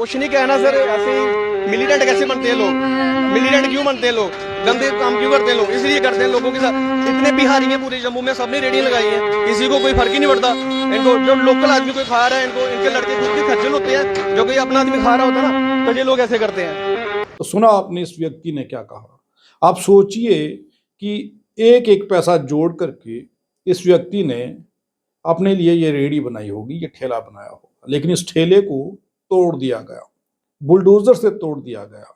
कुछ नहीं कहना सर, ऐसे ही मिलिटेंट कैसे बनते हैं लोग, मिलिटेंट क्यों बनते हैं लोग, गंदे काम क्यों करते हैं लोग, इसलिए करते हैं लोगों के साथ। इतने बिहारी हैं पूरे जम्मू में, सबने रेडियां लगाई हैं, किसी को कोई फर्क ही नहीं पड़ता। इनको जो लोकल आदमी कोई खा रहा है, इनको इनके लड़के खुद के खज्जल होते हैं, जो कोई अपना आदमी खा रहा होता है ना, तो ये लोग ऐसे करते हैं। तो सुना आपने इस व्यक्ति ने क्या कहा। आप सोचिए कि एक एक पैसा जोड़ करके इस व्यक्ति ने अपने लिए ये रेहड़ी बनाई होगी, ये ठेला बनाया होगा, लेकिन इस ठेले को तोड़ दिया गया, बुलडोजर से तोड़ दिया गया।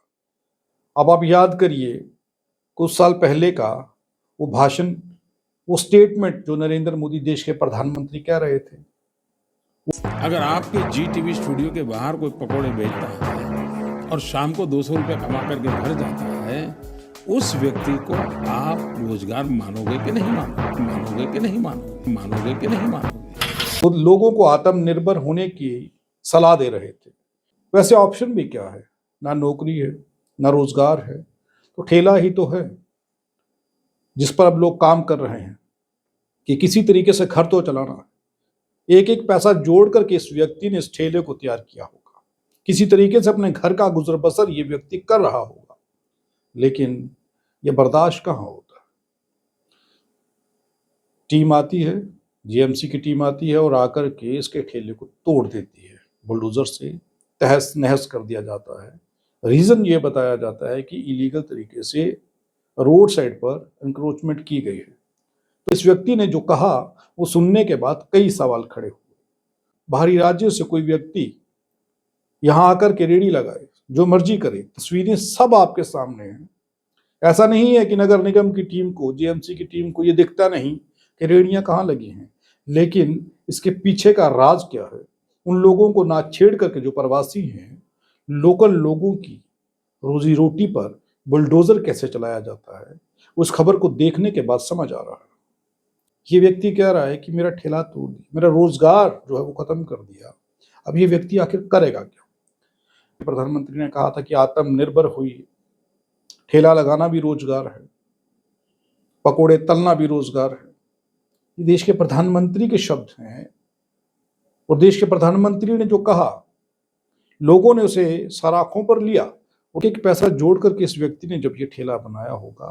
अब आप याद करिए कुछ साल पहले का वो भाषण, वो स्टेटमेंट जो नरेंद्र मोदी देश के प्रधानमंत्री कह रहे थे। अगर आपके जी टीवी स्टूडियो के बाहर कोई पकोड़े बेचता है और शाम को 200 रुपये कमा करके घर जाता है, उस व्यक्ति को आप रोजगार मानोगे कि नहीं मानोगे, मानोगे कि नहीं मानोगे, मानोगे कि नहीं मानोगे। वो लोगों को आत्मनिर्भर होने की सलाह दे रहे थे। वैसे ऑप्शन भी क्या है, ना नौकरी है ना रोजगार है, तो ठेला ही तो है जिस पर अब लोग काम कर रहे हैं कि किसी तरीके से घर तो चलाना है। एक एक पैसा जोड़ करके इस व्यक्ति ने इस ठेले को तैयार किया होगा, किसी तरीके से अपने घर का गुजर बसर ये व्यक्ति कर रहा होगा, लेकिन ये बर्दाश्त कहाँ होता है। टीम आती है, जीएमसी की टीम आती है और आकर के इसके ठेले को तोड़ देती है, बुलडोजर से तहस नहस कर दिया जाता है। रीजन ये बताया जाता है कि इलीगल तरीके से रोड साइड पर इंक्रोचमेंट की गई है। तो इस व्यक्ति ने जो कहा वो सुनने के बाद कई सवाल खड़े हुए। बाहरी राज्य से कोई व्यक्ति यहाँ आकर के रेडी लगाए, जो मर्जी करे, तस्वीरें सब आपके सामने हैं। ऐसा नहीं है कि नगर निगम की टीम को, जीएमसी की टीम को ये दिखता नहीं कि रेडियां कहाँ लगी हैं, लेकिन इसके पीछे का राज क्या है, उन लोगों को ना छेड़ करके जो प्रवासी हैं, लोकल लोगों की रोजी रोटी पर बुलडोजर कैसे चलाया जाता है, उस खबर को देखने के बाद समझ आ रहा है। ये व्यक्ति कह रहा है कि मेरा ठेला तोड़ दिया, मेरा रोजगार जो है वो खत्म कर दिया। अब ये व्यक्ति आखिर करेगा क्या। प्रधानमंत्री ने कहा था कि आत्मनिर्भर हुई, ठेला लगाना भी रोजगार है, पकोड़े तलना भी रोजगार है। ये देश के प्रधानमंत्री के शब्द हैं, और देश के प्रधानमंत्री ने जो कहा, लोगों ने उसे सराखों पर लिया। और एक पैसा जोड़ करके इस व्यक्ति ने जब ये ठेला बनाया होगा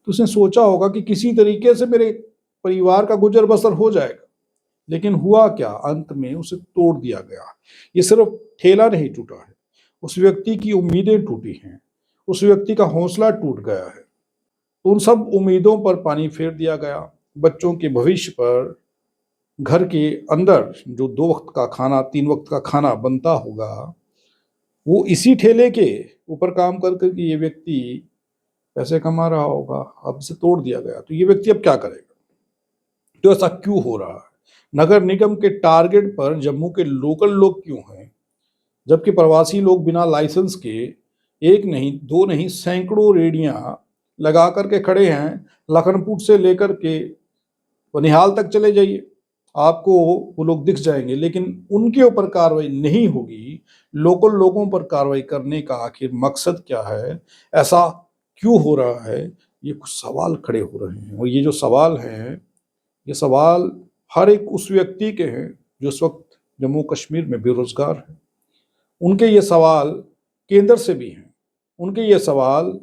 तो उसने सोचा होगा कि किसी तरीके से मेरे परिवार का गुजर बसर हो जाएगा, लेकिन हुआ क्या, अंत में उसे तोड़ दिया गया। ये सिर्फ ठेला नहीं टूटा है, उस व्यक्ति की उम्मीदें टूटी हैं, उस व्यक्ति का हौसला टूट गया है। तो उन सब उम्मीदों पर पानी फेर दिया गया। बच्चों के भविष्य पर, घर के अंदर जो 2 वक्त का खाना, 3 वक्त का खाना बनता होगा, वो इसी ठेले के ऊपर काम कर करके ये व्यक्ति पैसे कमा रहा होगा। अब इसे तोड़ दिया गया तो ये व्यक्ति अब क्या करेगा। तो ऐसा क्यों हो रहा है। नगर निगम के टारगेट पर जम्मू के लोकल लोग क्यों हैं, जबकि प्रवासी लोग बिना लाइसेंस के एक नहीं, 2 नहीं, सैकड़ों रेडियां लगा करके खड़े हैं। लखनपुर से लेकर के बनिहाल तक चले जाइए, आपको वो लोग दिख जाएंगे, लेकिन उनके ऊपर कार्रवाई नहीं होगी। लोकल लोगों पर कार्रवाई करने का आखिर मकसद क्या है, ऐसा क्यों हो रहा है, ये कुछ सवाल खड़े हो रहे हैं। और ये जो सवाल हैं, ये सवाल हर एक उस व्यक्ति के हैं जो इस वक्त जम्मू कश्मीर में बेरोजगार है। उनके ये सवाल केंद्र से भी हैं, उनके ये सवाल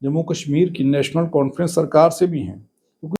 जम्मू कश्मीर की नेशनल कॉन्फ्रेंस सरकार से भी हैं।